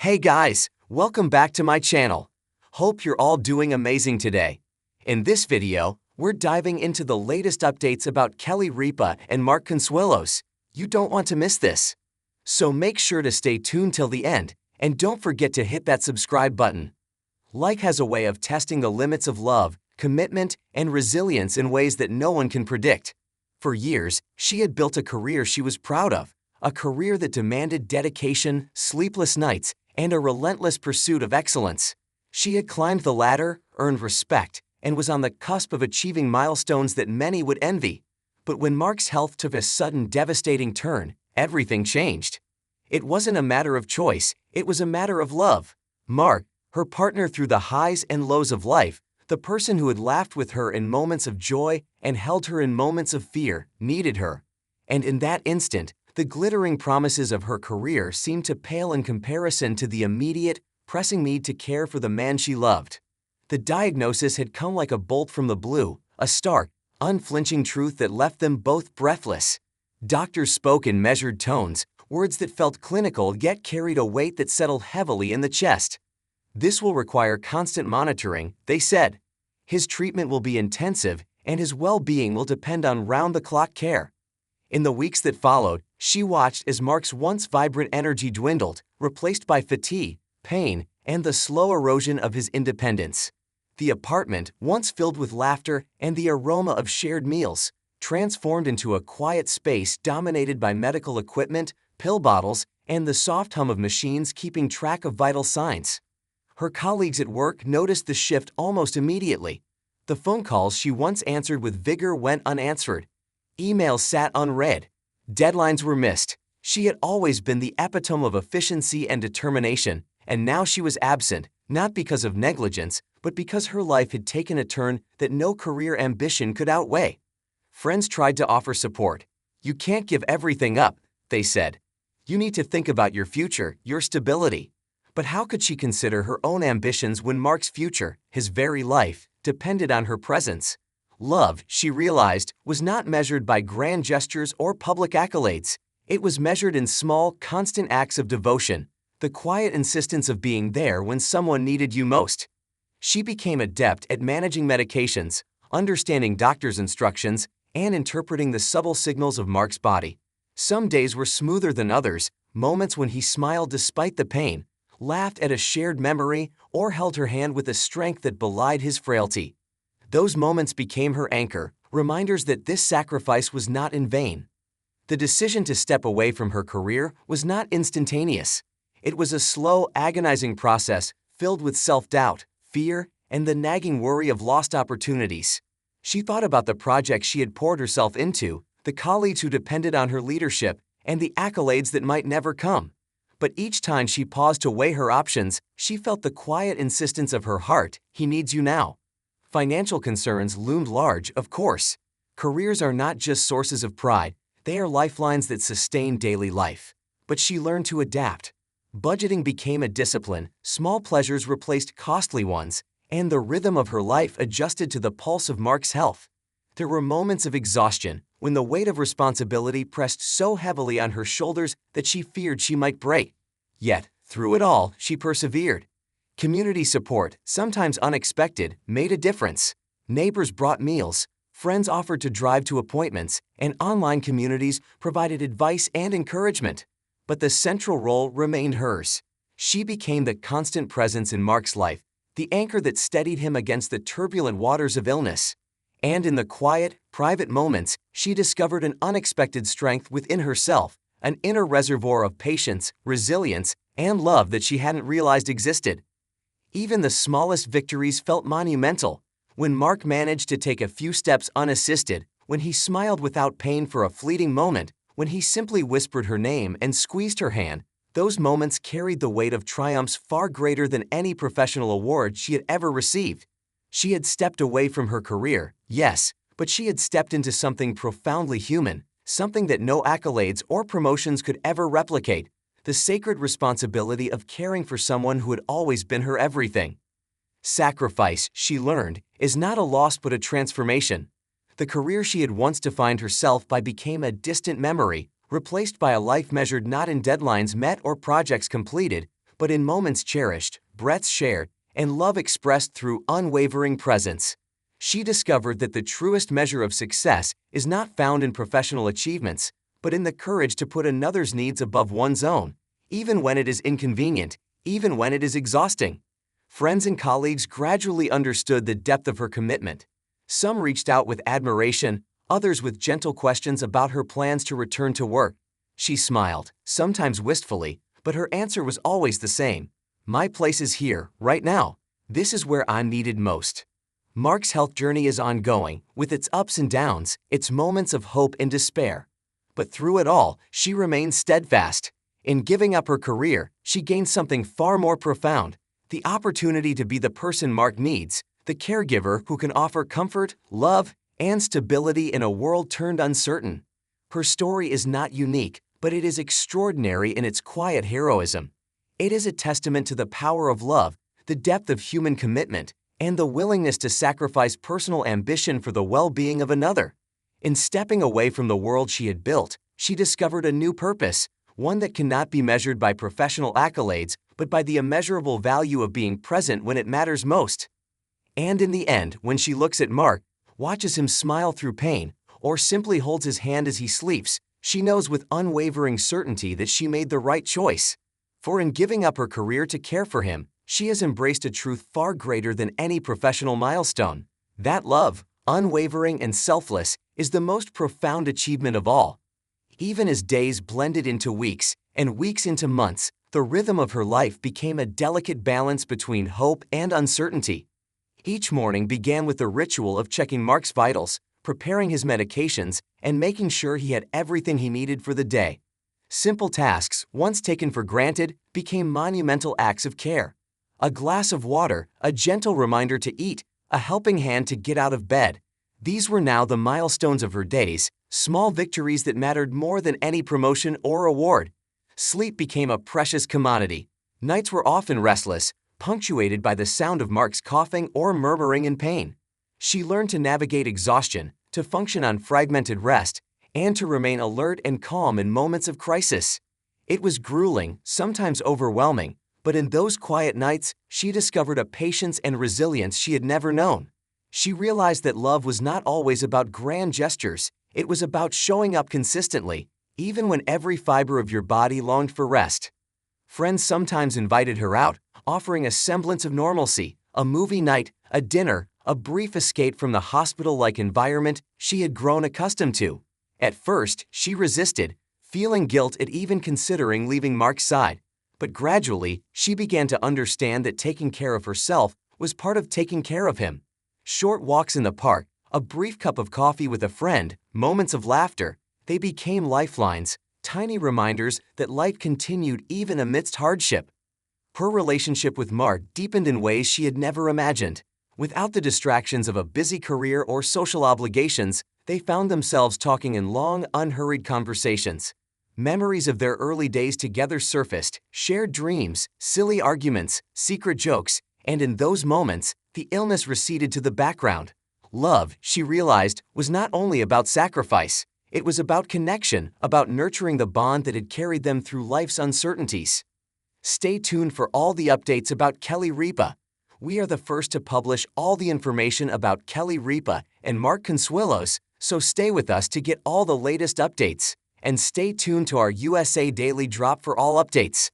Hey guys, welcome back to my channel. Hope you're all doing amazing today. In this video, we're diving into the latest updates about Kelly Ripa and Mark Consuelos. You don't want to miss this. So make sure to stay tuned till the end, and don't forget to hit that subscribe button. Like has a way of testing the limits of love, commitment, and resilience in ways that no one can predict. For years, she had built a career she was proud of, a career that demanded dedication, sleepless nights, and a relentless pursuit of excellence. She had climbed the ladder, earned respect, and was on the cusp of achieving milestones that many would envy. But when Mark's health took a sudden devastating turn, everything changed. It wasn't a matter of choice, it was a matter of love. Mark, her partner through the highs and lows of life, the person who had laughed with her in moments of joy and held her in moments of fear, needed her. And in that instant, the glittering promises of her career seemed to pale in comparison to the immediate, pressing need to care for the man she loved. The diagnosis had come like a bolt from the blue, a stark, unflinching truth that left them both breathless. Doctors spoke in measured tones, words that felt clinical yet carried a weight that settled heavily in the chest. This will require constant monitoring, they said. His treatment will be intensive, and his well-being will depend on round-the-clock care. In the weeks that followed, she watched as Mark's once vibrant energy dwindled, replaced by fatigue, pain, and the slow erosion of his independence. The apartment, once filled with laughter and the aroma of shared meals, transformed into a quiet space dominated by medical equipment, pill bottles, and the soft hum of machines keeping track of vital signs. Her colleagues at work noticed the shift almost immediately. The phone calls she once answered with vigor went unanswered. Emails sat unread. Deadlines were missed. She had always been the epitome of efficiency and determination, and now she was absent, not because of negligence, but because her life had taken a turn that no career ambition could outweigh. Friends tried to offer support. "You can't give everything up," they said. "You need to think about your future, your stability." But how could she consider her own ambitions when Mark's future, his very life, depended on her presence? Love, she realized, was not measured by grand gestures or public accolades. It was measured in small, constant acts of devotion, the quiet insistence of being there when someone needed you most. She became adept at managing medications, understanding doctors' instructions, and interpreting the subtle signals of Mark's body. Some days were smoother than others, moments when he smiled despite the pain, laughed at a shared memory, or held her hand with a strength that belied his frailty. Those moments became her anchor, reminders that this sacrifice was not in vain. The decision to step away from her career was not instantaneous. It was a slow, agonizing process filled with self-doubt, fear, and the nagging worry of lost opportunities. She thought about the projects she had poured herself into, the colleagues who depended on her leadership, and the accolades that might never come. But each time she paused to weigh her options, she felt the quiet insistence of her heart, "He needs you now." Financial concerns loomed large, of course. Careers are not just sources of pride, they are lifelines that sustain daily life. But she learned to adapt. Budgeting became a discipline, small pleasures replaced costly ones, and the rhythm of her life adjusted to the pulse of Mark's health. There were moments of exhaustion, when the weight of responsibility pressed so heavily on her shoulders that she feared she might break. Yet, through it all, she persevered. Community support, sometimes unexpected, made a difference. Neighbors brought meals, friends offered to drive to appointments, and online communities provided advice and encouragement. But the central role remained hers. She became the constant presence in Mark's life, the anchor that steadied him against the turbulent waters of illness. And in the quiet, private moments, she discovered an unexpected strength within herself, an inner reservoir of patience, resilience, and love that she hadn't realized existed. Even the smallest victories felt monumental. When Mark managed to take a few steps unassisted, when he smiled without pain for a fleeting moment, when he simply whispered her name and squeezed her hand, those moments carried the weight of triumphs far greater than any professional award she had ever received. She had stepped away from her career, yes, but she had stepped into something profoundly human, something that no accolades or promotions could ever replicate. The sacred responsibility of caring for someone who had always been her everything. Sacrifice, she learned, is not a loss but a transformation. The career she had once defined herself by became a distant memory, replaced by a life measured not in deadlines met or projects completed, but in moments cherished, breaths shared, and love expressed through unwavering presence. She discovered that the truest measure of success is not found in professional achievements, but in the courage to put another's needs above one's own, even when it is inconvenient, even when it is exhausting. Friends and colleagues gradually understood the depth of her commitment. Some reached out with admiration, others with gentle questions about her plans to return to work. She smiled, sometimes wistfully, but her answer was always the same. My place is here, right now. This is where I'm needed most. Mark's health journey is ongoing, with its ups and downs, its moments of hope and despair. But through it all, she remains steadfast. In giving up her career, she gained something far more profound: the opportunity to be the person Mark needs, the caregiver who can offer comfort, love, and stability in a world turned uncertain. Her story is not unique, but it is extraordinary in its quiet heroism. It is a testament to the power of love, the depth of human commitment, and the willingness to sacrifice personal ambition for the well-being of another. In stepping away from the world she had built, she discovered a new purpose, one that cannot be measured by professional accolades, but by the immeasurable value of being present when it matters most. And in the end, when she looks at Mark, watches him smile through pain, or simply holds his hand as he sleeps, she knows with unwavering certainty that she made the right choice. For in giving up her career to care for him, she has embraced a truth far greater than any professional milestone. That love, unwavering and selfless, is the most profound achievement of all. Even as days blended into weeks, and weeks into months, the rhythm of her life became a delicate balance between hope and uncertainty. Each morning began with the ritual of checking Mark's vitals, preparing his medications, and making sure he had everything he needed for the day. Simple tasks, once taken for granted, became monumental acts of care. A glass of water, a gentle reminder to eat, a helping hand to get out of bed. These were now the milestones of her days, small victories that mattered more than any promotion or award. Sleep became a precious commodity. Nights were often restless, punctuated by the sound of Mark's coughing or murmuring in pain. She learned to navigate exhaustion, to function on fragmented rest, and to remain alert and calm in moments of crisis. It was grueling, sometimes overwhelming, but in those quiet nights, she discovered a patience and resilience she had never known. She realized that love was not always about grand gestures. It was about showing up consistently, even when every fiber of your body longed for rest. Friends sometimes invited her out, offering a semblance of normalcy, a movie night, a dinner, a brief escape from the hospital-like environment she had grown accustomed to. At first, she resisted, feeling guilt at even considering leaving Mark's side. But gradually, she began to understand that taking care of herself was part of taking care of him. Short walks in the park, a brief cup of coffee with a friend, moments of laughter, they became lifelines, tiny reminders that life continued even amidst hardship. Her relationship with Mark deepened in ways she had never imagined. Without the distractions of a busy career or social obligations, they found themselves talking in long, unhurried conversations. Memories of their early days together surfaced, shared dreams, silly arguments, secret jokes, and in those moments, the illness receded to the background. Love, she realized, was not only about sacrifice. It was about connection, about nurturing the bond that had carried them through life's uncertainties. Stay tuned for all the updates about Kelly Ripa. We are the first to publish all the information about Kelly Ripa and Mark Consuelos, so stay with us to get all the latest updates. And stay tuned to our USA Daily Drop for all updates.